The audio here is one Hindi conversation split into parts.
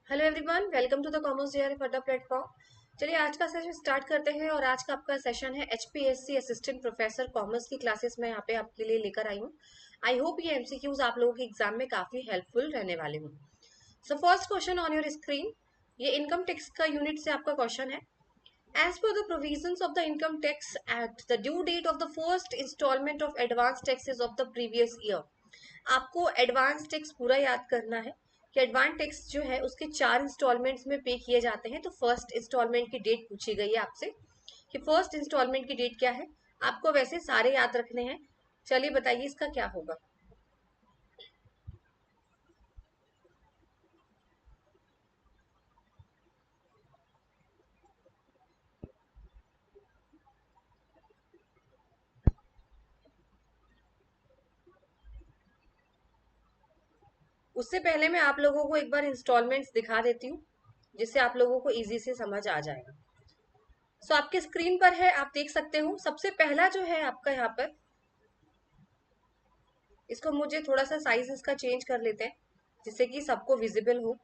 Hello everyone, welcome to the commerce JR फटा प्लेटफॉर्म। चलिए आज का सेशन स्टार्ट करते हैं और आज का आपका सेशन है एचपीएससी असिस्टेंट प्रोफेसर कॉमर्स की क्लासेस मैं यहाँ पे आपके लिए लेकर आई हूँ। आई होप ये एमसीक्यूज आप लोगों के एग्जाम में काफी हेल्पफुल रहने वाले हूँ। So first question on your screen, ये इनकम टैक्स का यूनिट से आपका क्वेश्चन है। As per the provisions of the Income Tax Act, the due date of the first installment of advance taxes of the previous year। आपको एडवांस टैक्स पूरा याद करना है कि एडवांस टैक्स जो है उसके 4 इंस्टॉलमेंट्स में पे किए जाते हैं। तो फर्स्ट इंस्टॉलमेंट की डेट पूछी गई है आपसे कि फर्स्ट इंस्टॉलमेंट की डेट क्या है। आपको वैसे सारे याद रखने हैं। चलिए बताइए इसका क्या होगा। उससे पहले मैं आप लोगों को एक बार इंस्टॉलमेंट्स दिखा देती हूँ जिससे आप लोगों को इजी से समझ आ जाएगा। सो आपके स्क्रीन पर है, आप देख सकते हो। सबसे पहला जो है आपका यहाँ पर, इसको मुझे थोड़ा सा साइज इसका चेंज कर लेते हैं जिससे कि सबको विजिबल हो।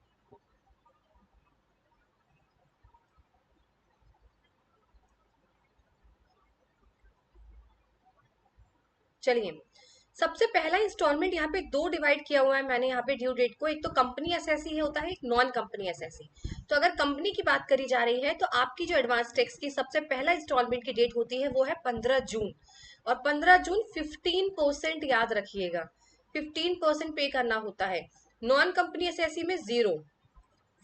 चलिए, सबसे पहला इंस्टॉलमेंट यहाँ पे दो डिवाइड किया हुआ है मैंने यहाँ पे ड्यू डेट को। एक तो कंपनी एसएससी होता है, एक नॉन कंपनी एसएससी। तो अगर कंपनी की बात करी जा रही है तो आपकी जो एडवांस टैक्स की सबसे पहला इंस्टॉलमेंट की डेट होती है वो है 15 जून। और 15 जून 15% याद रखिएगा, 15% पे करना होता है। नॉन कंपनी एसएससी में 0।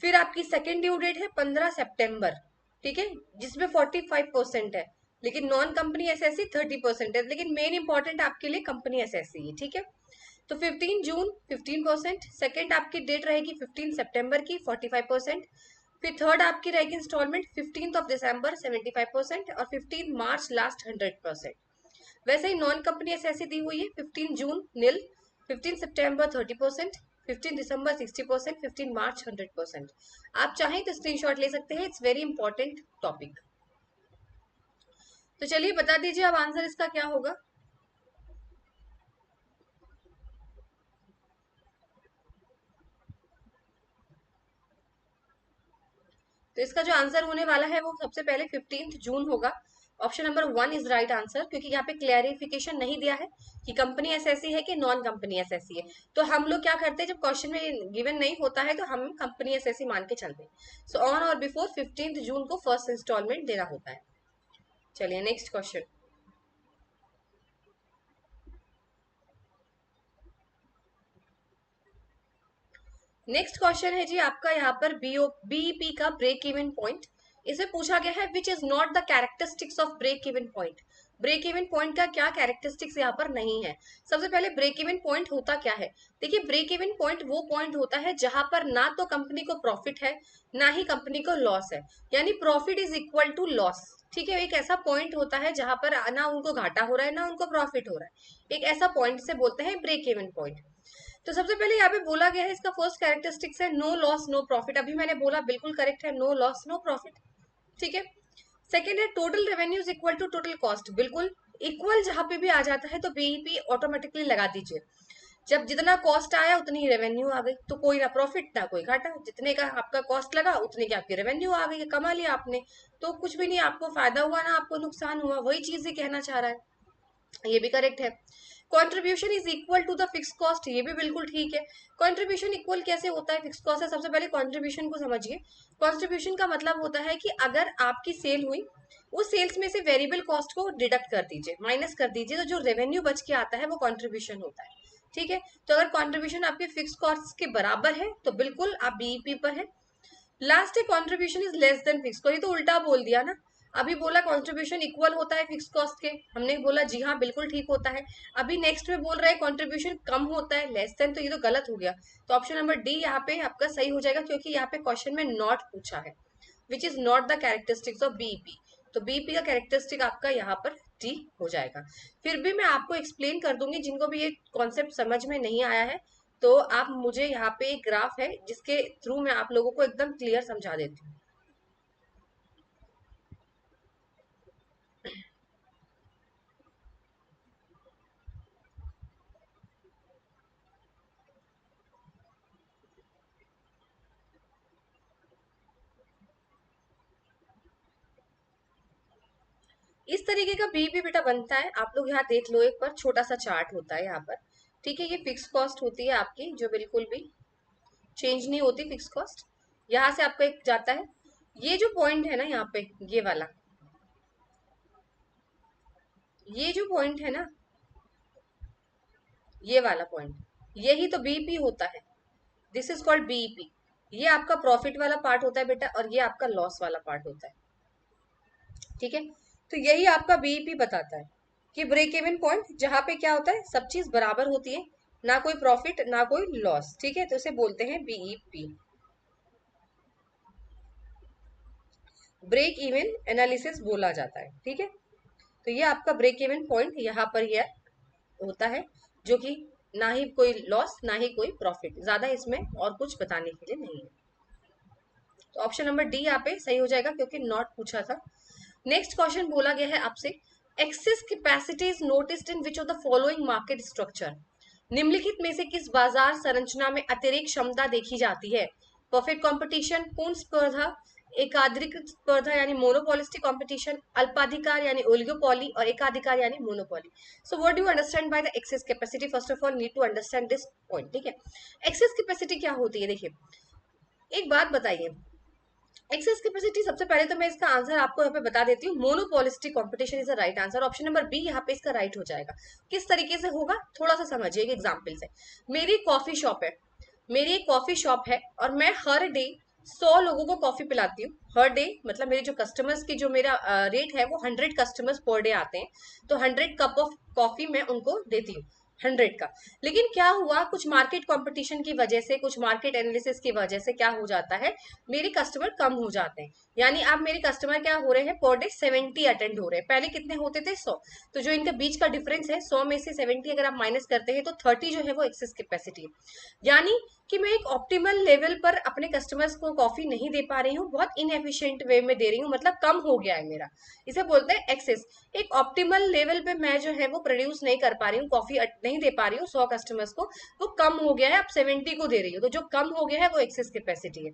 फिर आपकी सेकेंड ड्यू डेट है 15 सितंबर, ठीक है, जिसमें 45% है। लेकिन नॉन कंपनी एसएससी 30% है, लेकिन मेन इंपॉर्टेंट आपके लिए कंपनी एसएससी है, ठीक है। तो 15 जून 15%, सेकेंड आपकी डेट रहेगी 15 सितंबर की 45%। फिर थर्ड आपकी रहेगी इंस्टॉलमेंट 15 दिसंबर 75%, और 15 मार्च लास्ट 100%। वैसे ही नॉन कंपनी एसएससी दी हुई है 15 जून नील, 15 सितंबर 30%, 15 दिसंबर 60%, 15 मार्च 100%। आप चाहें तो स्क्रीनशॉट ले सकते हैं, इट्स वेरी इंपॉर्टेंट टॉपिक। तो चलिए बता दीजिए अब आंसर इसका क्या होगा। तो इसका जो आंसर होने वाला है वो सबसे पहले 15 जून होगा। Option number 1 is right answer, क्योंकि यहाँ पे क्लैरिफिकेशन नहीं दिया है कि कंपनी एसएससी है कि नॉन कंपनी एसएससी है। तो हम लोग क्या करते हैं, जब क्वेश्चन में गिवन नहीं होता है तो हम कंपनी एसएससी मान के चलते हैं। सो ऑन और बिफोर 15 जून को फर्स्ट इंस्टॉलमेंट देना होता है। चलिए नेक्स्ट क्वेश्चन। नेक्स्ट क्वेश्चन है जी आपका यहाँ पर बीईपी का ब्रेक इवन पॉइंट। इसे पूछा गया है which is not the characteristics of break even point. Break even point का क्या कैरेक्टरिस्टिक्स यहाँ पर नहीं है। सबसे पहले ब्रेक इवन पॉइंट होता क्या है। देखिए, ब्रेक इवन पॉइंट वो पॉइंट होता है जहां पर ना तो कंपनी को प्रॉफिट है ना ही कंपनी को लॉस है, यानी profit is equal to loss. ठीक है, एक ऐसा पॉइंट होता है जहां पर ना उनको घाटा हो रहा है ना उनको प्रॉफिट हो रहा है। एक ऐसा पॉइंट से बोलते हैं ब्रेक इवन पॉइंट। तो सबसे पहले यहाँ पे बोला गया है इसका फर्स्ट कैरेक्टरिस्टिक्स है नो लॉस नो प्रॉफिट। अभी मैंने बोला बिल्कुल करेक्ट है, नो लॉस नो प्रॉफिट, ठीक है। सेकेंड है total revenue is equal to total cost. बिल्कुल इक्वल जहां पे भी आ जाता है तो बीईपी ऑटोमेटिकली लगा दीजिए। जब जितना कॉस्ट आया उतनी ही रेवेन्यू आ गई, तो कोई ना प्रॉफिट ना कोई घाटा। जितने का आपका कॉस्ट लगा उतने की आपकी रेवेन्यू आ गई, कमा लिया आपने। तो कुछ भी नहीं, आपको फायदा हुआ ना आपको नुकसान हुआ, वही चीज ही कहना चाह रहा है। ये भी करेक्ट है। Contribution is equal to the fix cost, ये भी बिल्कुल ठीक है। कंट्रीब्यूशन इक्वल कैसे होता है फिक्स कॉस्ट से, सबसे पहले कंट्रीब्यूशन को समझिए। कंट्रीब्यूशन का मतलब होता है कि अगर आपकी सेल हुई, उस सेल्स में से वेरिएबल कॉस्ट को डिडक्ट कर दीजिए, माइनस कर दीजिए, तो जो रेवेन्यू बच के आता है वो कंट्रीब्यूशन होता है, ठीक है। तो अगर कंट्रीब्यूशन आपके फिक्स कॉस्ट के बराबर है तो बिल्कुल आप बीईपी पर है। लास्ट है contribution is less than fix cost, ये तो उल्टा बोल दिया ना। अभी बोला कंट्रीब्यूशन इक्वल होता है फिक्स कॉस्ट के, हमने बोला जी हाँ बिल्कुल ठीक होता है। अभी नेक्स्ट में बोल रहे हैं कंट्रीब्यूशन कम होता है लेस देन, तो ये तो गलत हो गया। तो ऑप्शन नंबर डी यहाँ पे आपका सही हो जाएगा, क्योंकि यहाँ पे क्वेश्चन में नॉट पूछा है, which is not the characteristics of BEP. तो बीईपी का कैरेक्टरिस्टिक आपका यहाँ पर डी हो जाएगा। फिर भी मैं आपको एक्सप्लेन कर दूंगी, जिनको भी ये कॉन्सेप्ट समझ में नहीं आया है तो आप मुझे यहाँ पे एक ग्राफ है जिसके थ्रू मैं आप लोगों को एकदम क्लियर समझा देती हूँ। इस तरीके का बीईपी बेटा बनता है। आप लोग यहाँ देख लो, एक बार छोटा सा चार्ट होता है यहाँ पर, ठीक है। ये फिक्स कॉस्ट होती है आपकी, जो बिल्कुल भी चेंज नहीं होती फिक्स कॉस्ट। यहाँ से आपका एक जाता है, ये जो पॉइंट है ना यहाँ पे, ये वाला, ये जो पॉइंट है ना, ये वाला पॉइंट, यही तो बीईपी होता है। This is called BEP. ये आपका प्रॉफिट वाला पार्ट होता है बेटा, और ये आपका लॉस वाला पार्ट होता है, ठीक है। तो यही आपका बीईपी बताता है कि ब्रेक इवन पॉइंट, जहां पे क्या होता है, सब चीज बराबर होती है, ना कोई प्रॉफिट ना कोई लॉस, ठीक है। तो इसे बोलते हैं बीईपी, ब्रेक इवन एनालिसिस बोला जाता है, ठीक है। तो ये आपका ब्रेक इवन पॉइंट यहाँ पर यह होता है, जो कि ना ही कोई लॉस ना ही कोई प्रॉफिट, ज्यादा इसमें और कुछ बताने के लिए नहीं है। तो ऑप्शन नंबर डी यहाँ पे सही हो जाएगा, क्योंकि नॉट पूछा था। नेक्स्ट क्वेश्चन बोला गया है आपसे, access capacity is noticed in which of the following market structure. निम्नलिखित में से किस बाजार संरचना में अतिरिक्त क्षमता देखी जाती है? परफेक्ट कंपटीशन, पूर्ण स्पर्धा, एकाधिकृत स्पर्धा यानी मोनोपोलिस्टिक कंपटीशन, अल्पाधिकार यानी ओलिगोपॉली, और एकाधिकार यानी monopoly. So what do you understand by the excess capacity? First of all need to understand this point, ठीक है। एक्सेस कैपेसिटी क्या होती है? देखिए, एक बात बताइए, एक्सेस कैपेसिटी, सबसे पहले तो मैं इसका आंसर आपको यहाँ पे बता देती हूँ। Monopolistic competition is the right answer. Option number B यहाँ पे इसका राइट हो जाएगा। किस तरीके से होगा, थोड़ा सा समझिए एक एग्जाम्पल से। मेरी कॉफी शॉप है, मेरी एक कॉफी शॉप है, और मैं हर डे 100 लोगों को कॉफी पिलाती हूँ। हर डे मतलब मेरे जो कस्टमर्स की जो मेरा रेट है, वो 100 कस्टमर्स पर डे आते हैं, तो 100 कप ऑफ कॉफी मैं उनको देती हूँ, 100 का। लेकिन क्या हुआ, कुछ मार्केट कंपटीशन की वजह से, कुछ मार्केट एनालिसिस की वजह से क्या हो जाता है, मेरे कस्टमर कम हो जाते हैं। यानी अब मेरे कस्टमर क्या हो रहे हैं, पर डे 70 अटेंड हो रहे हैं, पहले कितने होते थे, 100। तो जो इनके बीच का डिफरेंस है, 100 में से 70 अगर आप माइनस करते हैं, तो 30 जो है वो एक्सेस कैपेसिटी है। यानी कि मैं एक ऑप्टिमल लेवल पर अपने कस्टमर्स को कॉफी नहीं दे पा रही हूँ, बहुत इनएफिशिएंट वे में दे रही हूँ, मतलब कम हो गया है मेरा, इसे बोलते हैं एक्सेस। एक ऑप्टिमल लेवल पे मैं जो है वो प्रोड्यूस नहीं कर पा रही हूँ, कॉफी नहीं दे पा रही हूँ 100 कस्टमर्स को, वो कम हो गया है, अब 70 को दे रही हूँ, तो जो कम हो गया है वो एक्सेस कैपेसिटी है।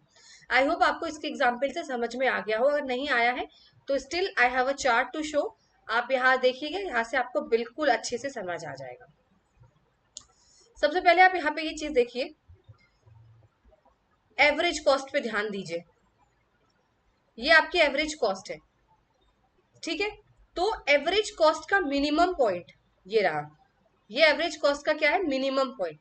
आई होप आपको इसके एग्जाम्पल से समझ में आ गया हो। अगर नहीं आया है तो still I have a chart to show, आप यहाँ देखिएगा, यहाँ से आपको बिल्कुल अच्छे से समझ आ जाएगा। सबसे पहले आप यहाँ पे ये चीज देखिए, एवरेज कॉस्ट पे ध्यान दीजिए, ये आपकी एवरेज कॉस्ट है, ठीक है। तो एवरेज कॉस्ट का मिनिमम पॉइंट ये रहा, ये एवरेज कॉस्ट का क्या है, मिनिमम पॉइंट।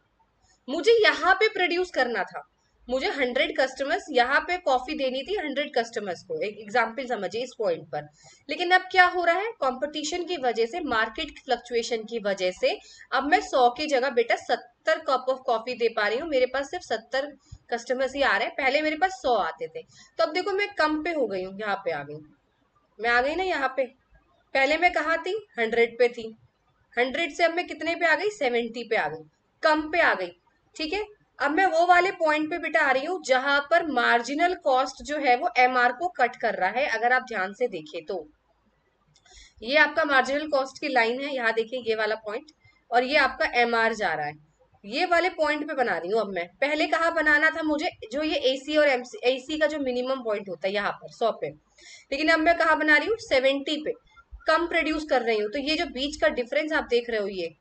मुझे यहाँ पे प्रोड्यूस करना था, मुझे 100 कस्टमर्स यहाँ पे कॉफी देनी थी, 100 कस्टमर्स को, एक एग्जांपल समझिए इस पॉइंट पर। लेकिन अब क्या हो रहा है, कंपटीशन की वजह से, मार्केट फ्लक्चुएशन की वजह से, अब मैं 100 की जगह बेटा 70 कप ऑफ कॉफी दे पा रही हूँ, मेरे पास सिर्फ 70 कस्टमर्स ही आ रहे हैं, पहले मेरे पास 100 आते थे। तो अब देखो मैं कम पे हो गई हूँ, यहाँ पे आ गई, मैं आ गई ना यहाँ पे। पहले मैं कहाँ थी, 100 पे थी, 100 से अब मैं कितने पे आ गई, 70 पे आ गई, कम पे आ गई, ठीक है। अब मैं वो वाले पॉइंट पे बेटा आ रही हूँ जहां पर मार्जिनल कॉस्ट जो है वो एमआर को कट कर रहा है। अगर आप ध्यान से देखें तो ये आपका मार्जिनल कॉस्ट की लाइन है, यहाँ देखिए ये वाला पॉइंट, और ये आपका एमआर जा रहा है, ये वाले पॉइंट पे बना रही हूँ अब मैं। पहले कहाँ बनाना था मुझे, जो ये एसी और एसी का जो मिनिमम पॉइंट होता है यहाँ पर 100 पे, लेकिन अब मैं कहाँ बना रही हूँ, 70 पे, कम प्रोड्यूस कर रही हूँ। तो ये जो बीच का डिफरेंस आप देख रहे हो ये,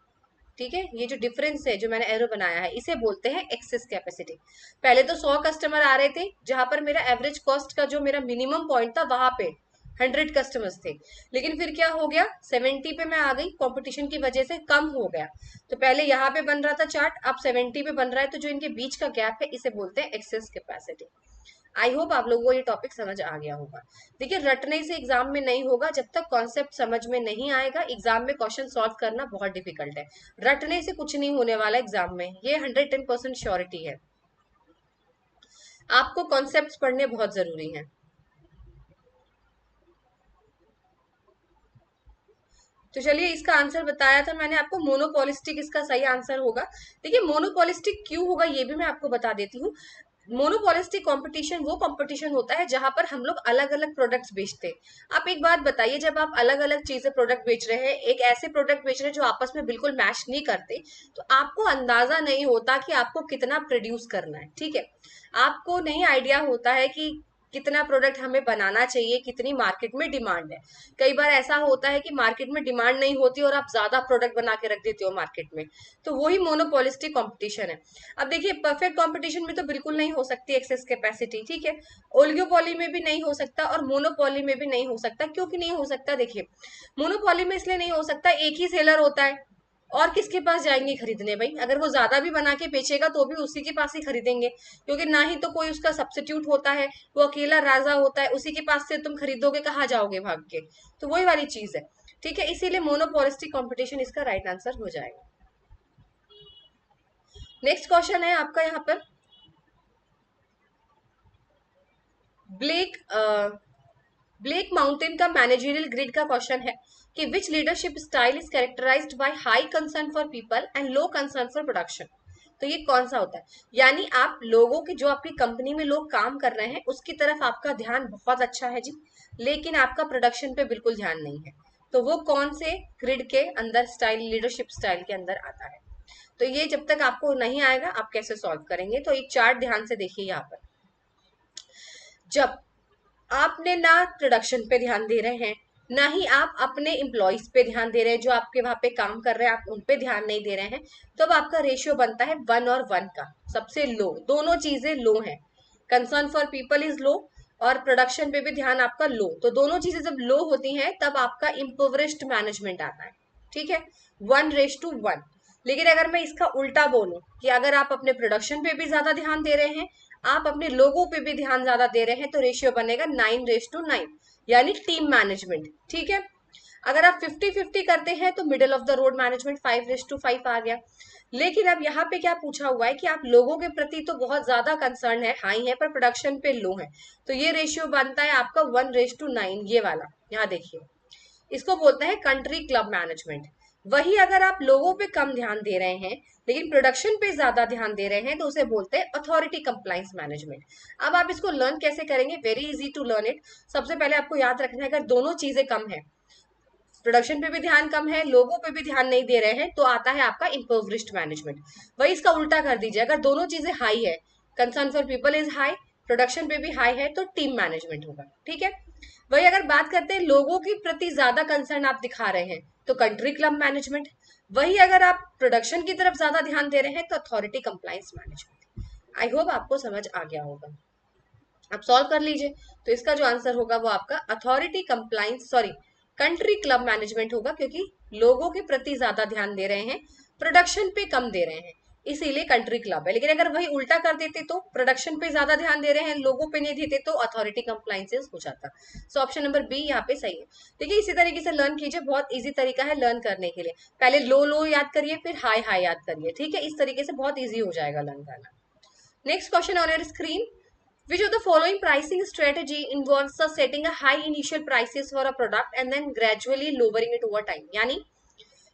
ठीक है, ये जो डिफरेंस है जो मैंने एरो बनाया है, इसे बोलते हैं एक्सेस कैपेसिटी। पहले तो 100 कस्टमर आ रहे थे, जहां पर मेरा एवरेज कॉस्ट का जो मेरा मिनिमम पॉइंट था वहां पे 100 कस्टमर्स थे, लेकिन फिर क्या हो गया, 70 पे मैं आ गई, कंपटीशन की वजह से कम हो गया। तो पहले यहाँ पे बन रहा था चार्ट, अब 70 पे बन रहा है, तो जो इनके बीच का गैप है इसे बोलते हैं एक्सेस कैपेसिटी। आई होप आप लोगों को ये टॉपिक समझ आ गया होगा। देखिए, रटने से एग्जाम में नहीं होगा, जब तक कॉन्सेप्ट समझ में नहीं आएगा एग्जाम में क्वेश्चन सॉल्व करना बहुत डिफिकल्ट है। रटने से कुछ नहीं होने वाला एग्जाम में, ये 110% श्योरिटी है। आपको कॉन्सेप्ट पढ़ने बहुत जरूरी है। तो चलिए, इसका आंसर बताया था मैंने आपको, मोनोपोलिस्टिक इसका सही आंसर होगा। देखिए, मोनोपोलिस्टिक क्यों होगा ये भी मैं आपको बता देती हूँ। मोनोपोलिस्टिक कंपटीशन वो कंपटीशन होता है जहां पर हम लोग अलग अलग प्रोडक्ट्स बेचते हैं। आप एक बात बताइए, जब आप अलग अलग चीजें प्रोडक्ट बेच रहे हैं, एक ऐसे प्रोडक्ट बेच रहे हैं जो आपस में बिल्कुल मैच नहीं करते, तो आपको अंदाजा नहीं होता कि आपको कितना प्रोड्यूस करना है, ठीक है। आपको नहीं आइडिया होता है कि कितना प्रोडक्ट हमें बनाना चाहिए, कितनी मार्केट में डिमांड है। कई बार ऐसा होता है कि मार्केट में डिमांड नहीं होती और आप ज्यादा प्रोडक्ट बना के रख देते हो मार्केट में, तो वही मोनोपोलिस्टिक कंपटीशन है। अब देखिए परफेक्ट कंपटीशन में तो बिल्कुल नहीं हो सकती एक्सेस कैपेसिटी, ठीक है, ओलिगोपोली में भी नहीं हो सकता और मोनोपोली में भी नहीं हो सकता। क्योंकि नहीं हो सकता, देखिए मोनोपोली में इसलिए नहीं हो सकता, एक ही सेलर होता है और किसके पास जाएंगे खरीदने भाई, अगर वो ज्यादा भी बना के बेचेगा तो भी उसी के पास ही खरीदेंगे, क्योंकि ना ही तो कोई उसका सब्स्टिट्यूट होता है, वो अकेला राजा होता है, उसी के पास से तुम खरीदोगे, कहाँ जाओगे भाग के। तो वही वाली चीज है, ठीक है, इसीलिए मोनोपोलिस्टिक कंपटीशन इसका राइट आंसर हो जाएगा। नेक्स्ट क्वेश्चन है आपका यहाँ पर ब्लेक ब्लेक माउंटेन का मैनेजरियल ग्रिड का क्वेश्चन है कि which leadership style is characterized by high concern for people and low concern for production. तो ये कौन सा होता है, यानी आप लोगों की, जो आपकी कंपनी में लोग काम कर रहे हैं उसकी तरफ आपका ध्यान बहुत अच्छा है जी, लेकिन आपका प्रोडक्शन पे बिल्कुल ध्यान नहीं है। तो वो कौन से ग्रिड के अंदर स्टाइल, लीडरशिप स्टाइल के अंदर आता है। तो ये जब तक आपको नहीं आएगा आप कैसे सॉल्व करेंगे, तो एक चार्ट ध्यान से देखिए यहाँ पर। जब आपने ना प्रोडक्शन पे ध्यान दे रहे हैं, ना ही आप अपने एम्प्लॉयज पे ध्यान दे रहे हैं, जो आपके वहां पे काम कर रहे हैं आप उन पे ध्यान नहीं दे रहे हैं, तो अब आपका रेशियो बनता है 1 और 1 का, सबसे लो, दोनों चीजें लो हैं, concern for people is low और प्रोडक्शन पे भी ध्यान आपका लो, तो दोनों चीजें जब लो होती हैं तब आपका इम्पोवरिश्ड मैनेजमेंट आता है, ठीक है, 1:1। लेकिन अगर मैं इसका उल्टा बोलूं कि अगर आप अपने प्रोडक्शन पे भी ज्यादा ध्यान दे रहे हैं, आप अपने लोगों पे भी ध्यान ज्यादा दे रहे हैं, तो रेशियो बनेगा 9:9, यानी टीम मैनेजमेंट, ठीक है। अगर आप 50-50 करते हैं तो middle of the road management 5:5 आ गया। लेकिन अब यहाँ पे क्या पूछा हुआ है कि आप लोगों के प्रति तो बहुत ज्यादा कंसर्न है, हाई है, पर प्रोडक्शन पे लो है, तो ये रेशियो बनता है आपका 1:9, ये वाला, यहाँ देखिए, इसको बोलते हैं कंट्री क्लब मैनेजमेंट। वही अगर आप लोगों पे कम ध्यान दे रहे हैं लेकिन प्रोडक्शन पे ज्यादा ध्यान दे रहे हैं, तो उसे बोलते हैं अथॉरिटी कंप्लायंस मैनेजमेंट। अब आप इसको लर्न कैसे करेंगे, very easy to learn it. सबसे पहले आपको याद रखना है, अगर दोनों चीजें कम है, प्रोडक्शन पे भी ध्यान कम है, लोगों पे भी ध्यान नहीं दे रहे हैं, तो आता है आपका इम्पोवरिश्ड मैनेजमेंट। वही इसका उल्टा कर दीजिए, अगर दोनों चीजें हाई है, concern for people is high, production पे भी हाई है, तो टीम मैनेजमेंट होगा, ठीक है। वही अगर बात करते हैं लोगों के प्रति ज्यादा कंसर्न आप दिखा रहे हैं, तो कंट्री क्लब मैनेजमेंट। वही अगर आप प्रोडक्शन की तरफ ज्यादा ध्यान दे रहे हैं, तो authority compliance management. I hope आपको समझ आ गया होगा, आप सॉल्व कर लीजिए। तो इसका जो आंसर होगा वो आपका authority compliance, sorry, country club management होगा, क्योंकि लोगों के प्रति ज्यादा ध्यान दे रहे हैं, प्रोडक्शन पे कम दे रहे हैं, इसीलिए कंट्री क्लब है। लेकिन अगर वही उल्टा कर देते तो प्रोडक्शन पे ज्यादा ध्यान दे रहे हैं, लोगों पे नहीं देते, तो अथॉरिटी कंप्लायंसेस हो जाता। सो ऑप्शन नंबर बी यहाँ पे सही है। देखिए इसी तरीके से लर्न कीजिए, बहुत इजी तरीका है लर्न करने के लिए। पहले लो लो याद करिए, फिर हाई हाई याद करिए, ठीक है, इस तरीके से बहुत ईजी हो जाएगा लर्न करना। Next question on your screen, which of the following pricing strategy involves the setting a high initial prices for a product and then gradually lowering it over time। यानी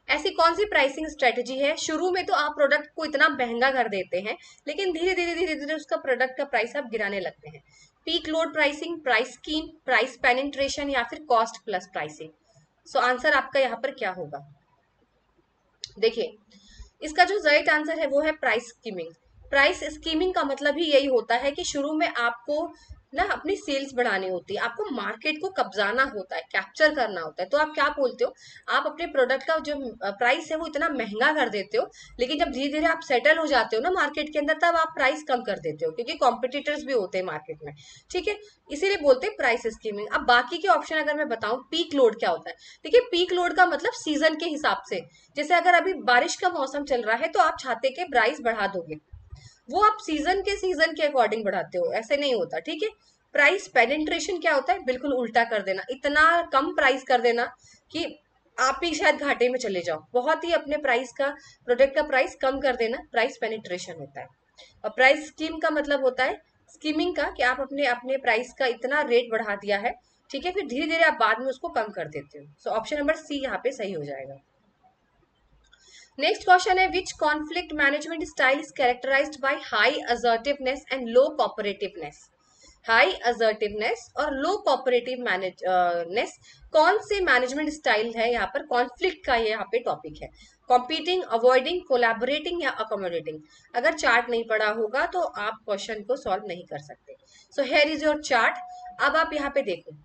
ऐसी कौन सी प्राइसिंग स्ट्रेटेजी है, शुरू में तो आप प्रोडक्ट को इतना महंगा कर देते हैं, लेकिन धीरे धीरे उसका प्रोडक्ट का प्राइस आप गिराने लगते हैं। Peak load pricing, price scheme, price penetration या फिर cost plus pricing. So answer आपका यहाँ पर क्या होगा, देखिए इसका जो राइट आंसर है वो है प्राइस स्कीमिंग। प्राइस स्कीमिंग का मतलब ही यही होता है कि शुरू में आपको ना अपनी सेल्स बढ़ानी होती है, आपको मार्केट को कब्जाना होता है, कैप्चर करना होता है। तो आप क्या बोलते हो, आप अपने प्रोडक्ट का जो प्राइस है वो इतना महंगा कर देते हो, लेकिन जब धीरे धीरे आप सेटल हो जाते हो ना मार्केट के अंदर, तब आप प्राइस कम कर देते हो, क्योंकि कॉम्पिटिटर्स भी होते हैं मार्केट में, ठीक है, इसीलिए बोलते हैं प्राइस स्कीमिंग। अब बाकी के ऑप्शन अगर मैं बताऊं, पीक लोड क्या होता है, देखिए पीक लोड का मतलब सीजन के हिसाब से, जैसे अगर अभी बारिश का मौसम चल रहा है तो आप छाते के प्राइस बढ़ा दोगे, वो आप सीजन के अकॉर्डिंग बढ़ाते हो, ऐसे नहीं होता, ठीक है। प्राइस पेनिट्रेशन क्या होता है, बिल्कुल उल्टा कर देना, इतना कम प्राइस कर देना कि आप ही शायद घाटे में चले जाओ, बहुत ही अपने प्राइस का, प्रोडक्ट का प्राइस कम कर देना, प्राइस पेनिट्रेशन होता है। और प्राइस स्कीम का मतलब होता है स्कीमिंग का, कि आप अपने अपने प्राइस का इतना रेट बढ़ा दिया है, ठीक है, फिर धीरे धीरे आप बाद में उसको कम कर देते हो। सो ऑप्शन नंबर सी यहाँ पे सही हो जाएगा। नेक्स्ट क्वेश्चन है, which conflict management style is characterized by high assertiveness and low cooperativeness. High assertiveness और लो कोऑपरेटिव मैनेजनेस कौन से मैनेजमेंट स्टाइल है, यहाँ पर कॉन्फ्लिक्ट का यहाँ पे टॉपिक है। कॉम्पीटिंग, अवॉइडिंग, कोलैबोरेटिंग या अकोमोडेटिंग। अगर चार्ट नहीं पढ़ा होगा तो आप क्वेश्चन को सॉल्व नहीं कर सकते। So here is your chart. अब आप यहाँ पे देखो,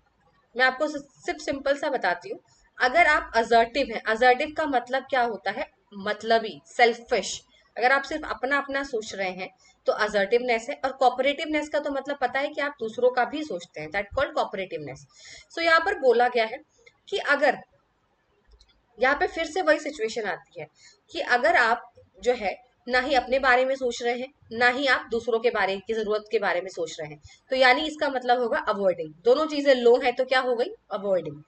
मैं आपको सिर्फ सिंपल सा बताती हूँ। अगर आप असर्टिव हैं, असर्टिव का मतलब क्या होता है, मतलबी, सेल्फिश। अगर आप सिर्फ अपना अपना सोच रहे हैं तो असर्टिवनेस है। और कॉपरेटिवनेस का तो मतलब पता है कि आप दूसरों का भी सोचते हैं, दैट कॉल्ड कॉपरेटिवनेस। सो यहाँ पर बोला गया है कि अगर, यहाँ पे फिर से वही सिचुएशन आती है कि अगर आप जो है ना ही अपने बारे में सोच रहे हैं, ना ही आप दूसरों के बारे की जरूरत के बारे में सोच रहे हैं, तो यानी इसका मतलब होगा अवॉइडिंग। दोनों चीजें लो है तो क्या हो गई, अवॉइडिंग।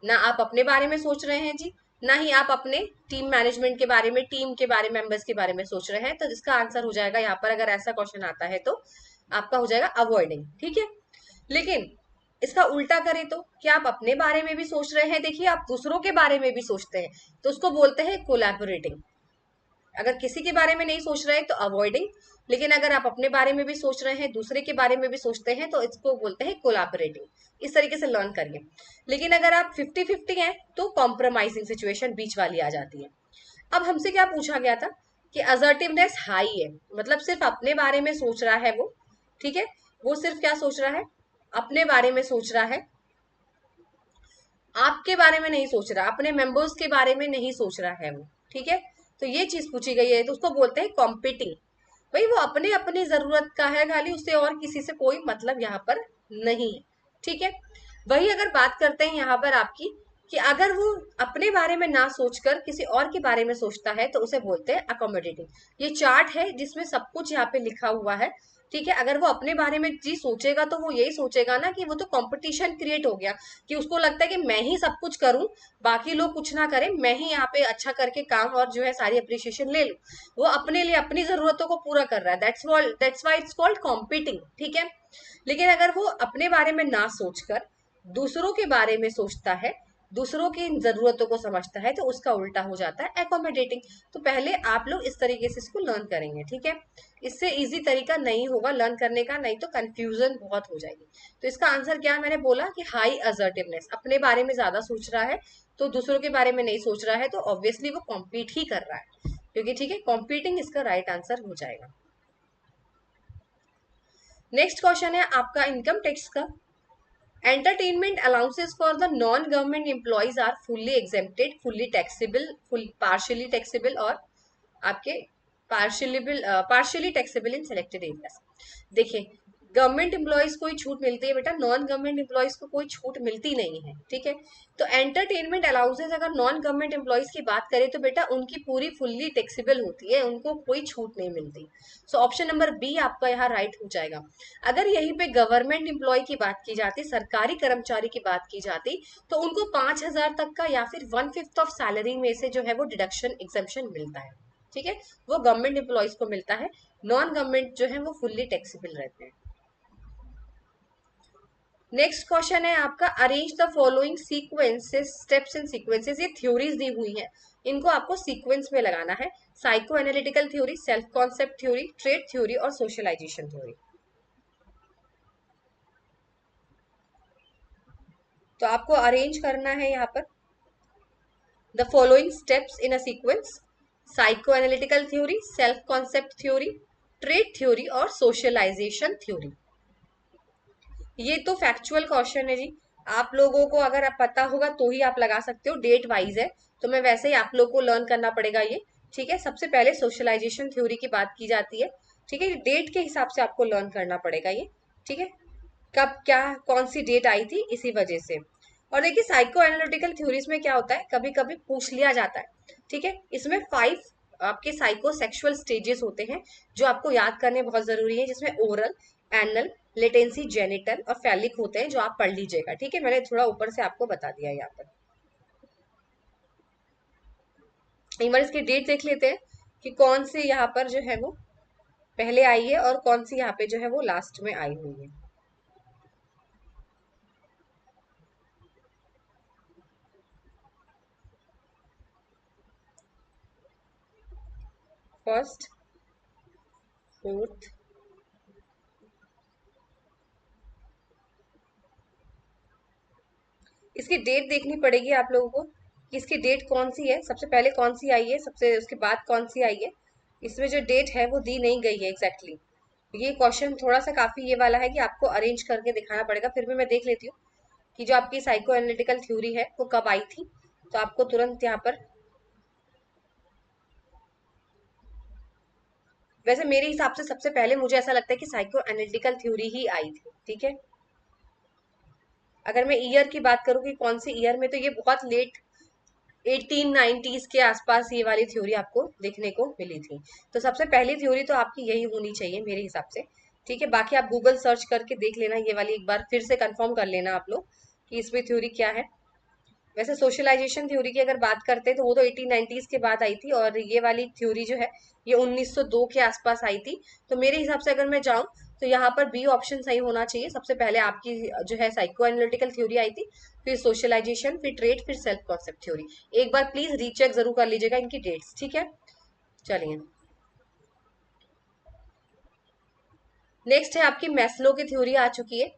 ना आप अपने बारे में सोच रहे हैं जी, ना ही आप अपने टीम मैनेजमेंट के बारे में, टीम के बारे में, मेंबर्स के बारे में सोच रहे हैं। तो इसका आंसर हो जाएगा यहाँ पर, अगर ऐसा क्वेश्चन आता है तो आपका हो जाएगा अवॉइडिंग। ठीक है, लेकिन इसका उल्टा करें तो क्या आप अपने बारे में भी सोच रहे हैं, देखिए आप दूसरों के बारे में भी सोचते हैं, तो उसको बोलते हैं कोलैबोरेटिंग। अगर किसी के बारे में नहीं सोच रहे हैं तो अवॉइडिंग, लेकिन अगर आप अपने बारे में भी सोच रहे हैं, दूसरे के बारे में भी सोचते हैं, तो इसको बोलते हैं कोलैबोरेटिंग। इस तरीके से लर्न करिए। लेकिन अगर आप 50-50 हैं तो कॉम्प्रोमाइजिंग सिचुएशन बीच वाली आ जाती है। अब हमसे क्या पूछा गया था कि असर्टिवनेस हाई है, मतलब सिर्फ अपने बारे में सोच रहा है वो। ठीक है, वो सिर्फ क्या सोच रहा है, अपने बारे में सोच रहा है, आपके बारे में नहीं सोच रहा, अपने मेंबर्स के बारे में नहीं सोच रहा है वो। ठीक है, तो ये चीज पूछी गई है, तो उसको बोलते हैं कॉम्पिटिंग। भाई वो अपने अपनी जरूरत का है खाली, उससे और किसी से कोई मतलब यहाँ पर नहीं है। ठीक है, वही अगर बात करते हैं यहाँ पर आपकी, कि अगर वो अपने बारे में ना सोचकर किसी और के बारे में सोचता है तो उसे बोलते हैं अकोमोडेटिंग। ये चार्ट है जिसमें सब कुछ यहाँ पे लिखा हुआ है। ठीक है, अगर वो अपने बारे में जी सोचेगा तो वो यही सोचेगा ना कि वो तो कंपटीशन क्रिएट हो गया, कि उसको लगता है कि मैं ही सब कुछ करूं, बाकी लोग कुछ ना करें, मैं ही यहाँ पे अच्छा करके काम और जो है सारी अप्रिशिएशन ले लूं। वो अपने लिए अपनी जरूरतों को पूरा कर रहा है, that's why it's called competing. ठीक है, लेकिन अगर वो अपने बारे में ना सोचकर दूसरों के बारे में सोचता है, दूसरों की जरूरतों को समझता है, तो उसका उल्टा हो जाता है एकोमोडेटिंग। तो पहले आप लोग इस तरीके से इसको लर्न करेंगे। ठीक है, इससे इजी तरीका नहीं होगा लर्न करने का, नहीं तो कंफ्यूजन बहुत हो जाएगी। तो इसका आंसर क्या है, मैंने बोला कि हाई असर्टिवनेस, अपने बारे में ज्यादा सोच रहा है तो दूसरों के बारे में नहीं सोच रहा है, तो ऑब्वियसली वो कॉम्पीट ही कर रहा है, क्योंकि ठीक है, कॉम्पीटिंग इसका राइट आंसर हो जाएगा। नेक्स्ट क्वेश्चन है आपका इनकम टैक्स का। Entertainment allowances for the non-government employees are fully exempted, fully taxable, full partially taxable और आपके partially taxable in selected areas। देखिए, गवर्नमेंट एम्प्लॉयज को ही छूट मिलती है बेटा, नॉन गवर्नमेंट एम्प्लॉयज को कोई छूट मिलती नहीं है। ठीक है, तो एंटरटेनमेंट अलाउंसेस अगर नॉन गवर्नमेंट एम्प्लॉयज की बात करें तो बेटा उनकी पूरी फुल्ली टैक्सेबल होती है, उनको कोई छूट नहीं मिलती। सो ऑप्शन नंबर बी आपका यहाँ राइट हो जाएगा। अगर यहीं पे गवर्नमेंट एम्प्लॉय की बात की जाती, सरकारी कर्मचारी की बात की जाती, तो उनको 5,000 तक का या फिर 1/5 ऑफ सैलरी में से जो है वो डिडक्शन एग्जेम्पशन मिलता है। ठीक है, वो गवर्नमेंट एम्प्लॉयज को मिलता है, नॉन गवर्नमेंट जो है वो फुल्ली टैक्सेबल रहते हैं। नेक्स्ट क्वेश्चन है आपका, arrange the following sequences, steps in sequences. ये थ्योरीज दी हुई हैं, इनको आपको सीक्वेंस में लगाना है। Psycho analytical theory, self concept theory, trade theory और सोशलाइजेशन थ्योरी। तो आपको अरेंज करना है यहाँ पर the following steps in a sequence: psycho analytical theory, self concept theory, trade theory और सोशलाइजेशन थ्योरी। ये तो फैक्चुअल क्वेश्चन है जी, आप लोगों को अगर आप पता होगा तो ही आप लगा सकते हो, डेट वाइज है, तो मैं वैसे ही आप लोग को लर्न करना पड़ेगा ये। ठीक है, सबसे पहले सोशलाइजेशन थ्योरी की बात की जाती है। ठीक है, डेट के हिसाब से आपको लर्न करना पड़ेगा ये। ठीक है, कब क्या कौन सी डेट आई थी इसी वजह से। और देखिए साइको एनालिटिकल थ्योरीज में क्या होता है, कभी कभी पूछ लिया जाता है। ठीक है, इसमें 5 आपके साइको सेक्सुअल स्टेजेस होते हैं जो आपको याद करने बहुत जरूरी है, जिसमें ओरल, एनल, लेटेंसी, जेनिटल और फैलिक होते हैं, जो आप पढ़ लीजिएगा। ठीक है, मैंने थोड़ा ऊपर से आपको बता दिया यहाँ पर। एक बार इसकी डेट देख लेते हैं कि कौन सी यहाँ पर जो है वो पहले आई है और कौन सी यहाँ पे जो है वो लास्ट में आई हुई है। फर्स्ट, फोर्थ, इसकी डेट देखनी पड़ेगी आप लोगों को कि इसकी डेट कौन सी है, सबसे पहले कौन सी आई है, सबसे उसके बाद कौन सी आई है। इसमें जो डेट है वो दी नहीं गई है एग्जैक्टली। ये क्वेश्चन थोड़ा सा काफी ये वाला है कि आपको अरेंज करके दिखाना पड़ेगा, फिर भी मैं देख लेती हूँ कि जो आपकी साइको एनालिटिकल थ्योरी है वो कब आई थी। तो आपको तुरंत यहाँ पर, वैसे मेरे हिसाब से सबसे पहले मुझे ऐसा लगता है कि साइको एनालिटिकल थ्योरी ही आई थी, ठीक है। अगर मैं ईयर की बात करूँ कि कौन से ईयर में, तो ये बहुत लेट 1890s के आसपास ये वाली थ्योरी आपको देखने को मिली थी। तो सबसे पहली थ्योरी तो आपकी यही होनी चाहिए मेरे हिसाब से, ठीक है। बाकी आप गूगल सर्च करके देख लेना, ये वाली एक बार फिर से कंफर्म कर लेना आप लोग कि इसमें थ्योरी क्या है। वैसे सोशलाइजेशन थ्योरी की अगर बात करते हैं तो वो तो 1890s के बाद आई थी, और ये वाली थ्योरी जो है ये 1902 के आसपास आई थी। तो मेरे हिसाब से अगर मैं जाऊं तो यहाँ पर बी ऑप्शन सही होना चाहिए। सबसे पहले आपकी जो है साइको एनालिटिकल थ्योरी आई थी, फिर सोशलाइजेशन, फिर ट्रेड, फिर सेल्फ कॉन्सेप्ट थ्योरी। एक बार प्लीज रीचेक जरूर कर लीजिएगा इनकी डेट्स, ठीक है। चलिए, नेक्स्ट है आपकी मैस्लो की थ्योरी आ चुकी है।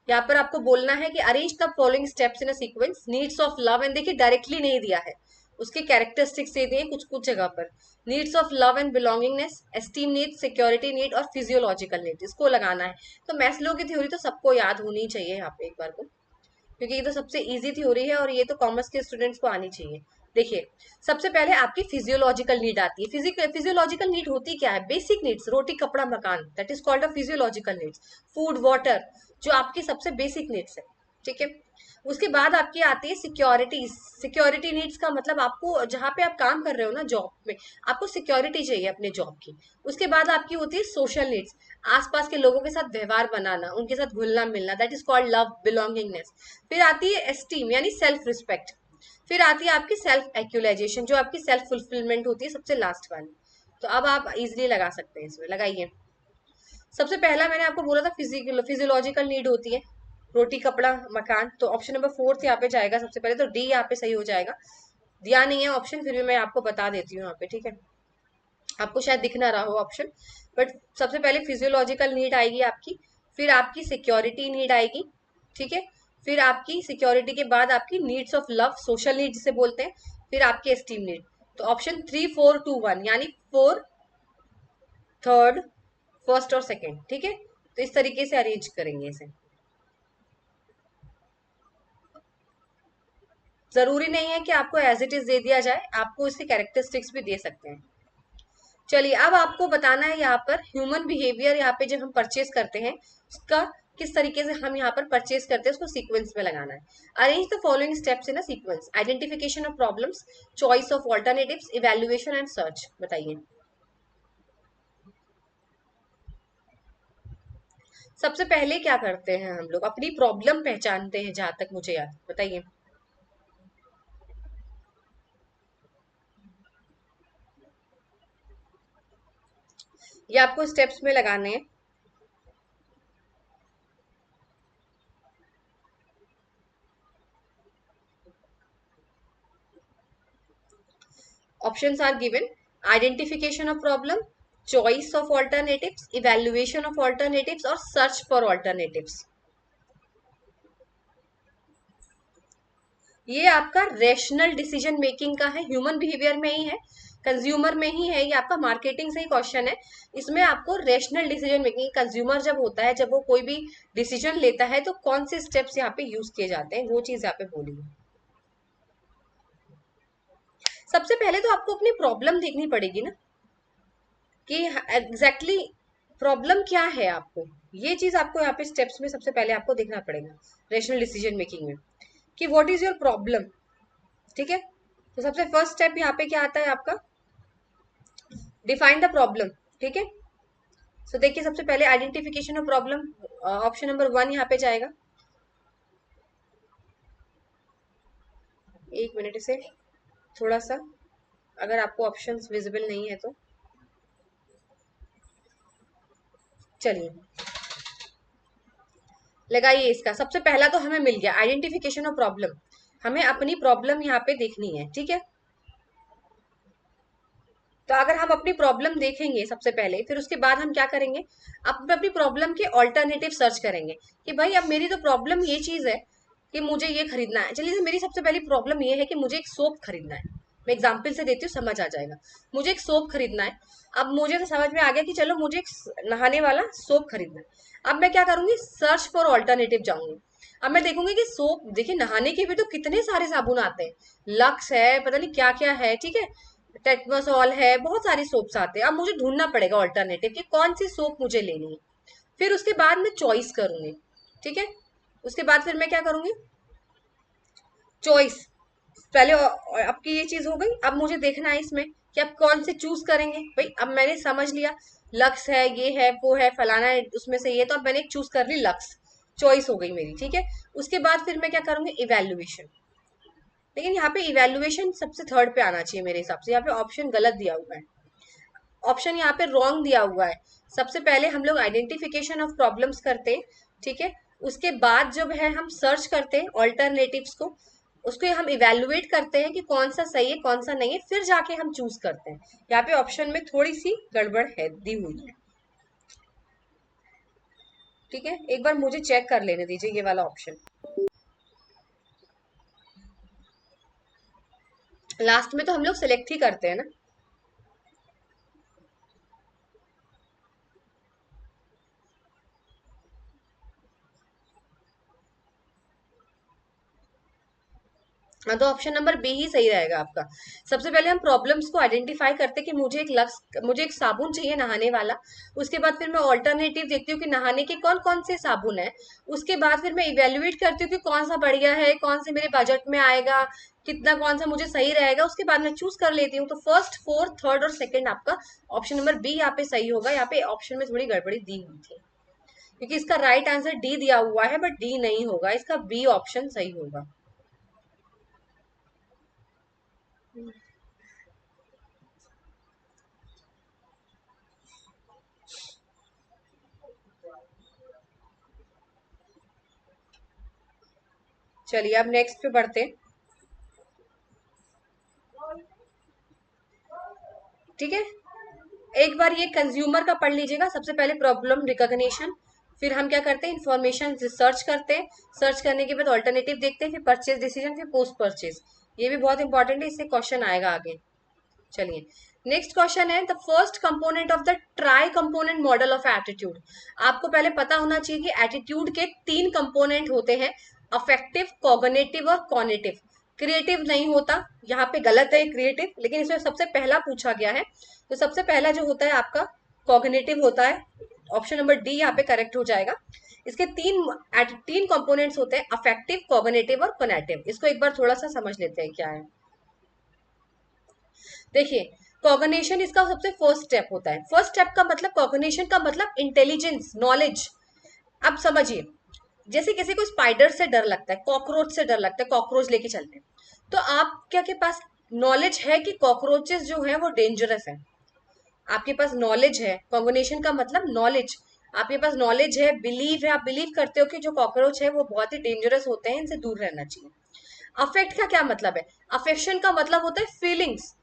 यहाँ पर आपको बोलना है कि arrange the following steps in a sequence, needs of love, and देखिए डायरेक्टली नहीं दिया है, उसके कैरेक्टरिस्टिक्स दे दिए कुछ कुछ जगह पर। Needs of love and belongingness, esteem need, security need और फिजियोलॉजिकल नीड, इसको लगाना है। तो मैस्लो की थ्योरी तो सबको याद होनी चाहिए यहाँ पे एक बार को, क्योंकि ये तो सबसे इजी थ्योरी है और ये तो कॉमर्स के स्टूडेंट्स को आनी चाहिए। देखिए, सबसे पहले आपकी फिजियोलॉजिकल नीड आती है। फिजियोलॉजिकल नीड होती क्या है? बेसिक नीड्स, रोटी कपड़ा मकान, that is called a physiological needs. Food water, जो आपकी सबसे बेसिक नीड्स है, ठीक है। उसके बाद आपकी आती है सिक्योरिटी। सिक्योरिटी नीड्स का मतलब आपको जहां पे आप काम कर रहे हो ना जॉब में, आपको सिक्योरिटी चाहिए अपने जॉब की। उसके बाद आपकी होती है सोशल नीड्स, आसपास के लोगों के साथ व्यवहार बनाना, उनके साथ घुलना मिलना, that is called love, belongingness. फिर आती है एस्टीम यानी सेल्फ रिस्पेक्ट। फिर आती है आपकी सेल्फ एक्चुअलाइजेशन, जो आपकी सेल्फ फुलफिलमेंट होती है, सबसे लास्ट वाली। तो अब आप इजिली लगा सकते हैं, इसमें लगाइए। सबसे पहला मैंने आपको बोला था फिजियोलॉजिकल नीड होती है, रोटी कपड़ा मकान। तो ऑप्शन नंबर 4 यहाँ पे जाएगा सबसे पहले, तो डी यहाँ पे सही हो जाएगा। दिया नहीं है ऑप्शन, फिर भी मैं आपको बता देती हूँ यहाँ पे, ठीक है। आपको शायद दिख ना रहा हो ऑप्शन, बट सबसे पहले फिजियोलॉजिकल नीड आएगी आपकी, फिर आपकी सिक्योरिटी नीड आएगी, ठीक है। फिर आपकी सिक्योरिटी के बाद आपकी needs of love, social need जिसे बोलते हैं, फिर आपकी एस्टीम नीड। तो ऑप्शन 3 4 2 1 यानी 4 3rd फर्स्ट और सेकेंड, ठीक है। तो इस तरीके से अरेंज करेंगे इसे। जरूरी नहीं है कि आपको एज इट इज दे दिया जाए, आपको इसके कैरेक्टरिस्टिक्स भी दे सकते हैं। चलिए, अब आपको बताना है यहाँ पर ह्यूमन बिहेवियर, यहाँ पे जब हम परचेज करते हैं उसका किस तरीके से हम यहाँ पर परचेज करते हैं, उसको सीक्वेंस में लगाना है। Arrange the following steps in a sequence, identification of problems, choice of alternatives, evaluation and search. बताइए, सबसे पहले क्या करते हैं हम लोग? अपनी प्रॉब्लम पहचानते हैं, जहां तक मुझे याद, बताइए। ये आपको स्टेप्स में लगाने हैं। Options are given: identification of problem, choice of alternatives, evaluation of alternatives और search for alternatives। ये आपका रेशनल डिसीजन मेकिंग का है, ह्यूमन बिहेवियर में ही है, कंज्यूमर में ही है। ये आपका मार्केटिंग से ही क्वेश्चन है। इसमें आपको रेशनल डिसीजन मेकिंग, कंज्यूमर जब होता है, जब वो कोई भी डिसीजन लेता है, तो कौन से स्टेप्स यहाँ पे यूज किए जाते हैं, वो चीज यहाँ पे बोली है। सबसे पहले तो आपको अपनी प्रॉब्लम देखनी पड़ेगी ना, कि एग्जैक्टली प्रॉब्लम क्या है आपको। ये चीज आपको यहाँ पे स्टेप्स में सबसे पहले आपको देखना पड़ेगा रेशनल डिसीजन मेकिंग में, कि व्हाट इज योर प्रॉब्लम, ठीक है। तो सबसे फर्स्ट स्टेप यहाँ पे क्या आता है आपका? डिफाइन द प्रॉब्लम, ठीक है। सो देखिए, सबसे पहले identification of problem, option number 1 यहाँ पे जाएगा। एक मिनट, इसे थोड़ा सा, अगर आपको ऑप्शंस विजिबल नहीं है तो चलिए लगाइए इसका। सबसे पहला तो हमें मिल गया आइडेंटिफिकेशन ऑफ प्रॉब्लम, हमें अपनी प्रॉब्लम यहाँ पे देखनी है, ठीक है। तो अगर हम अपनी प्रॉब्लम देखेंगे सबसे पहले, फिर उसके बाद हम क्या करेंगे? अब अपनी प्रॉब्लम के ऑल्टरनेटिव सर्च करेंगे कि भाई अब मेरी तो प्रॉब्लम ये चीज है, कि मुझे ये खरीदना है। चलिए, मेरी सबसे पहली प्रॉब्लम ये है कि मुझे एक सोप खरीदना है। मैं एग्जाम्पल से देती हूँ, समझ आ जाएगा। मुझे एक सोप खरीदना है। अब मुझे तो समझ में आ गया कि चलो मुझे एक नहाने वाला सोप खरीदना है। अब मैं क्या करूंगी, सर्च फॉर ऑल्टरनेटिव जाऊंगी। अब मैं देखूंगी कि सोप, देखिए नहाने के भी तो कितने सारे साबुन आते हैं, लक्स है, पता नहीं क्या क्या है, ठीक है, टेटमोसॉल है, बहुत सारी सोप्स आते हैं। अब मुझे ढूंढना पड़ेगा ऑल्टरनेटिव कि कौन सी सोप मुझे लेनी है। फिर उसके बाद मैं चॉइस करूंगी, ठीक है। उसके बाद फिर मैं क्या करूंगी, चॉइस। पहले आपकी ये चीज हो गई। अब मुझे देखना है इसमें कि आप कौन से चूज करेंगे। भाई अब मैंने समझ लिया लक्स है, ये है, वो है, फलाना है, उसमें से ये, तो अब मैंने एक चूज कर ली लक्स, चॉइस हो गई मेरी, ठीक है। उसके बाद फिर मैं क्या करूंगी, इवेल्युएशन। लेकिन यहाँ पे इवेल्युएशन सबसे थर्ड पे आना चाहिए मेरे हिसाब से, यहाँ पे ऑप्शन गलत दिया हुआ है, ऑप्शन यहाँ पे रॉन्ग दिया हुआ है। सबसे पहले हम लोग आइडेंटिफिकेशन ऑफ प्रॉब्लम्स करते हैं, ठीक है। उसके बाद जब है हम सर्च करते हैं ऑल्टरनेटिव्स को, उसको हम इवेलुएट करते हैं कि कौन सा सही है कौन सा नहीं है, फिर जाके हम चूज करते हैं। यहाँ पे ऑप्शन में थोड़ी सी गड़बड़ है, दी हुई है, ठीक है। एक बार मुझे चेक कर लेने दीजिए ये वाला ऑप्शन। लास्ट में तो हम लोग सिलेक्ट ही करते हैं ना। हाँ, तो ऑप्शन नंबर बी ही सही रहेगा आपका। सबसे पहले हम प्रॉब्लम्स को आइडेंटिफाई करते हैं कि मुझे एक साबुन चाहिए नहाने वाला। उसके बाद फिर मैं ऑल्टरनेटिव देखती हूँ कि नहाने के कौन कौन से साबुन है। उसके बाद फिर मैं इवेल्युएट करती हूँ कि कौन सा बढ़िया है, कौन से मेरे बजट में आएगा, कितना कौन सा मुझे सही रहेगा। उसके बाद मैं चूज कर लेती हूँ। तो फर्स्ट, फोर्थ, थर्ड और सेकंड आपका ऑप्शन नंबर बी यहाँ पे सही होगा। यहाँ पे ऑप्शन में थोड़ी गड़बड़ी दी हुई थी, क्योंकि इसका राइट आंसर डी दिया हुआ है, बट डी नहीं होगा, इसका बी ऑप्शन सही होगा। चलिए अब नेक्स्ट पे बढ़ते हैं, ठीक है। एक बार ये कंज्यूमर का पढ़ लीजिएगा। सबसे पहले प्रॉब्लम रिकॉग्निशन, फिर हम क्या करते हैं, इंफॉर्मेशन रिसर्च करते हैं, सर्च करने के बाद ऑल्टरनेटिव देखते हैं, फिर परचेज डिसीजन, फिर पोस्ट परचेज। ये भी बहुत इंपॉर्टेंट है, इससे क्वेश्चन आएगा आगे। चलिए, नेक्स्ट क्वेश्चन है, the first component of the try component model of attitude. आपको पहले पता होना चाहिए कि एटीट्यूड के 3 कंपोनेंट होते हैं, अफेक्टिव, कॉग्निटिव और कॉग्निटिव। क्रिएटिव नहीं होता, यहाँ पे गलत है क्रिएटिव, लेकिन इसमें सबसे पहला पूछा गया है। तो सबसे पहला जो होता है आपका कॉग्निटिव होता है। ऑप्शन नंबर डी यहाँ पे करेक्ट हो जाएगा। इसके तीन कंपोनेंट्स होते हैं, अफेक्टिव, कॉग्निटिव और कॉग्निटिव। इसको एक बार थोड़ा सा समझ लेते हैं क्या है। देखिए, कॉग्निशन इसका सबसे फर्स्ट स्टेप होता है। फर्स्ट स्टेप का मतलब, कॉग्निशन का मतलब इंटेलिजेंस, नॉलेज। अब समझिए, जैसे किसी को स्पाइडर से डर लगता है, कॉकरोच से डर लगता है, कॉकरोच लेके चलते हैं, तो आप क्या के पास नॉलेज है कि कॉकरोचेस जो है वो डेंजरस है? आपके पास नॉलेज है, कॉग्निशन का मतलब नॉलेज। आपके पास नॉलेज है, बिलीव है, आप बिलीव करते हो कि जो कॉकरोच है वो बहुत ही डेंजरस होते हैं, इनसे दूर रहना चाहिए। अफेक्ट का क्या मतलब है? अफेक्शन का मतलब होता है फीलिंग्स।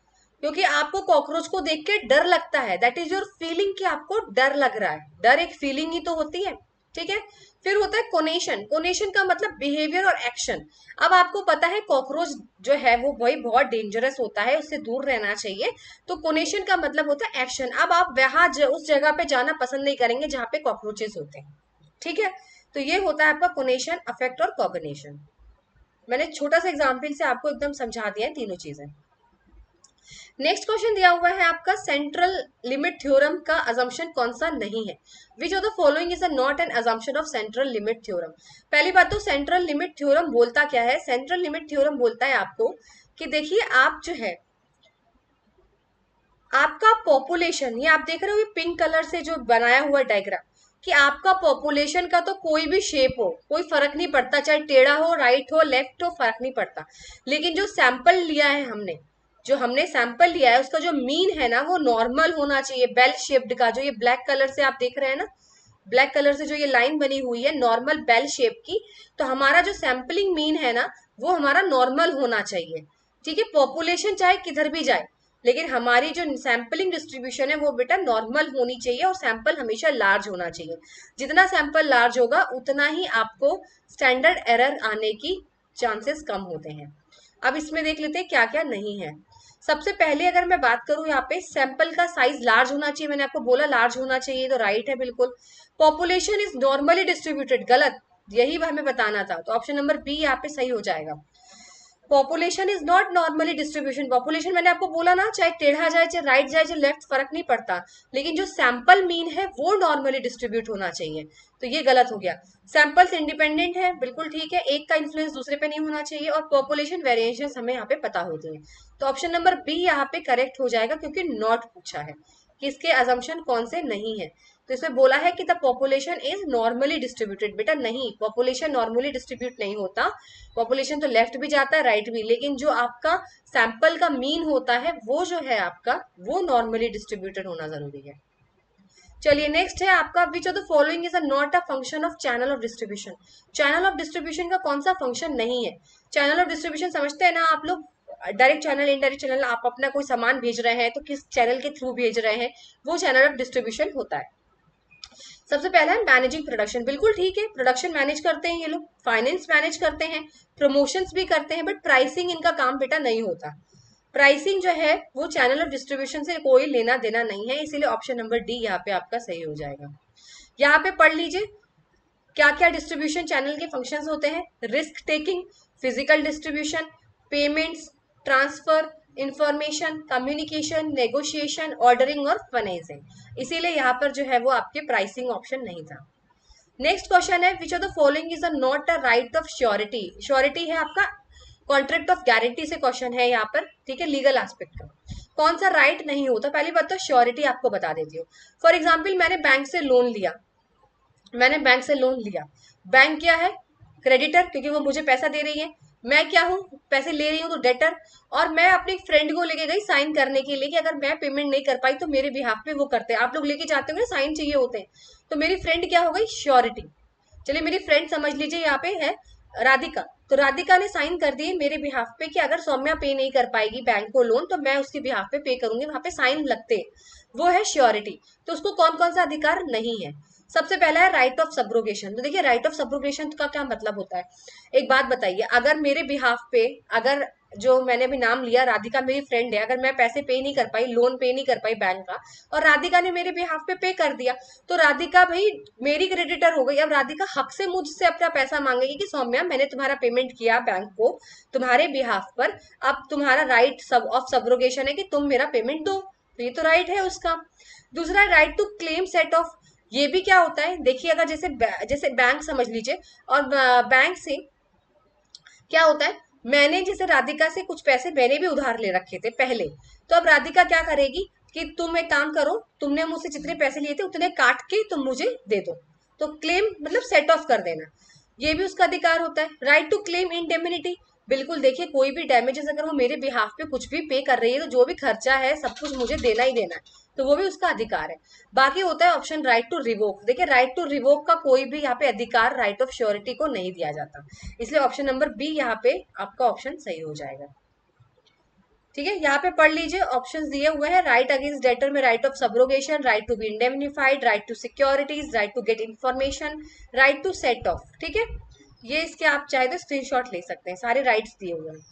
क्योंकि आपको कॉकरोच को देख के डर लगता है, दैट इज योर फीलिंग कि आपको डर लग रहा है। डर एक फीलिंग ही तो होती है, ठीक है। फिर होता है कोनेशन। कोनेशन का मतलब बिहेवियर और एक्शन। अब आपको पता है कॉकरोच जो है वो भाई बहुत डेंजरस होता है, उससे दूर रहना चाहिए। तो कोनेशन का मतलब होता है एक्शन। अब आप वहां उस जगह पे जाना पसंद नहीं करेंगे जहां पे कॉकरोचेस होते हैं, ठीक है। तो ये होता है आपका कोनेशन, अफेक्ट और कॉग्निशन। मैंने छोटा सा एग्जाम्पल से आपको एकदम समझा दिया है तीनों चीजें। नेक्स्ट क्वेश्चन दिया हुआ है आपका, सेंट्रल लिमिट थ्योरम का अजम्पशन कौन सा नहीं है? Which of the following is not an assumption of central limit theorem? पहली बात तो सेंट्रल लिमिट थ्योरम बोलता क्या है? सेंट्रल लिमिट थ्योरम बोलता है आपको कि देखिए, आप जो है आपका पॉपुलेशन, ये आप देख रहे हो पिंक कलर से जो बनाया हुआ डायग्राम, कि आपका पॉपुलेशन का तो कोई भी शेप हो, कोई फर्क नहीं पड़ता, चाहे टेढ़ा हो, राइट हो, लेफ्ट हो, फर्क नहीं पड़ता। लेकिन जो सैंपल लिया है हमने, जो हमने सैंपल लिया है, उसका जो मीन है ना वो नॉर्मल होना चाहिए, बेल शेप्ड का। जो ये ब्लैक कलर से आप देख रहे हैं ना, ब्लैक कलर से जो ये लाइन बनी हुई है नॉर्मल बेल शेप की, तो हमारा जो सैंपलिंग मीन है ना वो हमारा नॉर्मल होना चाहिए, ठीक है। पॉपुलेशन चाहे किधर भी जाए, लेकिन हमारी जो सैंपलिंग डिस्ट्रीब्यूशन है वो बेटा नॉर्मल होनी चाहिए और सैंपल हमेशा लार्ज होना चाहिए। जितना सैंपल लार्ज होगा उतना ही आपको स्टैंडर्ड एरर आने की चांसेस कम होते हैं। अब इसमें देख लेते हैं क्या क्या नहीं है। सबसे पहले अगर मैं बात करूं यहाँ पे सैंपल का साइज लार्ज होना चाहिए, मैंने आपको बोला लार्ज होना चाहिए, तो राइट है बिल्कुल। पॉपुलेशन इज नॉर्मली डिस्ट्रीब्यूटेड, गलत, यही हमें बताना था, तो ऑप्शन नंबर बी यहाँ पे सही हो जाएगा। Population is not normally distribution, population मैंने आपको बोला ना, चाहे टेढ़ा जाए चाहे राइट जाए चाहे लेफ्ट, फर्क नहीं पड़ता, लेकिन जो सैंपल मीन है वो नॉर्मली डिस्ट्रीब्यूट होना चाहिए, तो ये गलत हो गया। सैंपल्स इंडिपेंडेंट है, बिल्कुल ठीक है, एक का इन्फ्लुएंस दूसरे पे नहीं होना चाहिए, और पॉपुलेशन वेरिएशन हमें यहाँ पे पता होती है, तो ऑप्शन नंबर बी यहाँ पे करेक्ट हो जाएगा, क्योंकि नॉट पूछा है कि इसके अजम्पशन कौन से नहीं है। तो इसमें बोला है कि the population is normally distributed, बेटा नहीं, पॉपुलेशन नॉर्मली डिस्ट्रीब्यूट नहीं होता, पॉपुलेशन तो लेफ्ट भी जाता है राइट भी, लेकिन जो आपका सैंपल का मीन होता है वो जो है आपका वो नॉर्मली डिस्ट्रीब्यूटेड होना जरूरी है। चलिए नेक्स्ट है आपका, which of the following is a not a function of channel of distribution. Channel of distribution का कौन सा फंक्शन नहीं है? चैनल ऑफ डिस्ट्रीब्यूशन समझते हैं ना आप लोग, डायरेक्ट चैनल इनडायरेक्ट चैनल, आप अपना कोई सामान भेज रहे हैं तो किस चैनल के थ्रू भेज रहे हैं, वो चैनल ऑफ डिस्ट्रीब्यूशन होता है। सबसे पहला है मैनेजिंग प्रोडक्शन, बिल्कुल ठीक है, प्रोडक्शन मैनेज करते हैं ये लोग, फाइनेंस मैनेज करते हैं, प्रमोशंस भी करते हैं, बट प्राइसिंग इनका काम बेटा नहीं होता। प्राइसिंग जो है वो चैनल ऑफ डिस्ट्रीब्यूशन से कोई लेना देना नहीं है, इसीलिए ऑप्शन नंबर डी यहाँ पे आपका सही हो जाएगा। यहाँ पे पढ़ लीजिए क्या क्या डिस्ट्रीब्यूशन चैनल के फंक्शंस होते हैं, risk taking, physical distribution, payments, transfer, information, communication, negotiation, ordering और फाइनेंसिंग, इसीलिए यहाँ पर जो है वो आपके प्राइसिंग ऑप्शन नहीं था। नेक्स्ट क्वेश्चन है, which of the following is not a right of surety. Surety है आपका कॉन्ट्रैक्ट ऑफ गारंटी से क्वेश्चन है यहाँ पर, ठीक है, लीगल एस्पेक्ट का कौन सा राइट नहीं होता। पहली बात तो श्योरिटी आपको बता देती हूँ। फॉर एग्जाम्पल मैंने बैंक से लोन लिया, बैंक क्या है? क्रेडिटर, क्योंकि वो मुझे पैसा दे रही है। मैं क्या हूँ? पैसे ले रही हूँ तो डेटर। और मैं अपने फ्रेंड को लेके गई साइन करने के लिए कि अगर मैं पेमेंट नहीं कर पाई तो मेरे बिहाफ पे वो करते हैं, आप लोग लेके जाते होंगे साइन चाहिए होते हैं, तो मेरी फ्रेंड क्या हो गई? श्योरिटी। चलिए मेरी फ्रेंड समझ लीजिए यहाँ पे है राधिका, तो राधिका ने साइन कर दिए मेरे बिहाफ पे कि अगर सौम्या पे नहीं कर पाएगी बैंक को लोन तो मैं उसके बिहाफ पे करूंगी, वहां पे साइन लगते, वो है श्योरिटी। तो उसको कौन कौन सा अधिकार नहीं है? सबसे पहला है राइट ऑफ सब्रोगेशन। तो देखिए राइट ऑफ सब्रोगेशन का क्या मतलब होता है, एक बात बताइए, अगर मेरे बिहाफ पे, अगर जो मैंने अभी नाम लिया राधिका मेरी फ्रेंड है, अगर मैं पैसे पे नहीं कर पाई, लोन पे नहीं कर पाई बैंक का, और राधिका ने मेरे बिहाफ पे कर दिया, तो राधिका भाई मेरी क्रेडिटर हो गई। अब राधिका हक से मुझसे अपना पैसा मांगेगी कि सौम्या मैंने तुम्हारा पेमेंट किया बैंक को तुम्हारे बिहाफ पर, अब तुम्हारा राइट ऑफ सब्रोगेशन है कि तुम मेरा पेमेंट दो, तो ये तो राइट है उसका। दूसरा right to claim set off, ये भी क्या होता है, देखिए अगर जैसे बैंक समझ लीजिए, और बैंक से क्या होता है, मैंने जैसे राधिका से कुछ पैसे मैंने भी उधार ले रखे थे पहले, तो अब राधिका क्या करेगी कि तुम एक काम करो, तुमने मुझसे जितने पैसे लिए थे उतने काट के तुम मुझे दे दो, तो क्लेम मतलब सेट ऑफ कर देना, ये भी उसका अधिकार होता है। राइट टू क्लेम इंडेमिनिटी, बिल्कुल देखिए कोई भी डैमेजेस अगर वो मेरे बिहाफ पे कुछ भी पे कर रही है तो जो भी खर्चा है सब कुछ मुझे देना ही देना है, तो वो भी उसका अधिकार है। बाकी होता है ऑप्शन राइट टू रिवोक, देखिए राइट टू रिवोक का कोई भी यहाँ पे अधिकार राइट ऑफ श्योरिटी को नहीं दिया जाता, इसलिए ऑप्शन नंबर बी यहाँ पे आपका ऑप्शन सही हो जाएगा। ठीक है, यहाँ पे पढ़ लीजिए ऑप्शंस दिए हुए हैं, राइट अगेंस्ट डेटर में right of subrogation, right to be indemnified, right to securities, right to get information, right to set off. ठीक है, ये इसके आप चाहे तो स्क्रीनशॉट ले सकते हैं, सारे राइट्स दिए हुए हैं।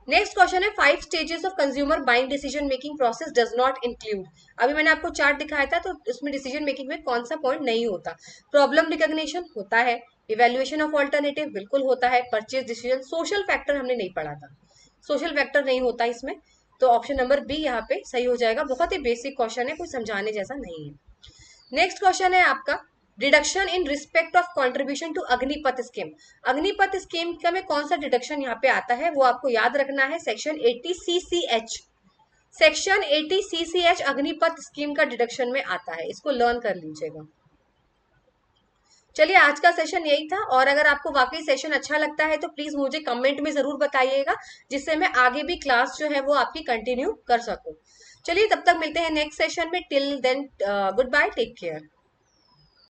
नेक्स्ट क्वेश्चन है, 5 stages of consumer buying decision making process does not include. अभी मैंने आपको चार्ट दिखाया था, तो उसमें डिसीजन मेकिंग में कौन सा पॉइंट नहीं होता? प्रॉब्लम रिकॉग्निशन होता है, इवेल्युएशन ऑफ ऑल्टरनेटिव बिल्कुल होता है, परचेज डिसीजन, सोशल फैक्टर हमने नहीं पढ़ा था, सोशल फैक्टर नहीं होता इसमें, तो ऑप्शन नंबर बी यहाँ पे सही हो जाएगा। बहुत ही बेसिक क्वेश्चन है, कोई समझाने जैसा नहीं है। नेक्स्ट क्वेश्चन है आपका, deduction in respect of contribution to Agnipath scheme. Agnipath scheme का में कौन सा डिडक्शन यहाँ पे आता है वो आपको याद रखना है, section 80 CCH, section 80 CCH Agnipath scheme का डिडक्शन में आता है, इसको लर्न कर लीजिएगा। चलिए आज का सेशन यही था, और अगर आपको वाकई सेशन अच्छा लगता है तो प्लीज मुझे कमेंट में जरूर बताइएगा, जिससे मैं आगे भी क्लास जो है वो आपकी कंटिन्यू कर सकूं। चलिए तब तक मिलते हैं नेक्स्ट सेशन में, till then goodbye, take care.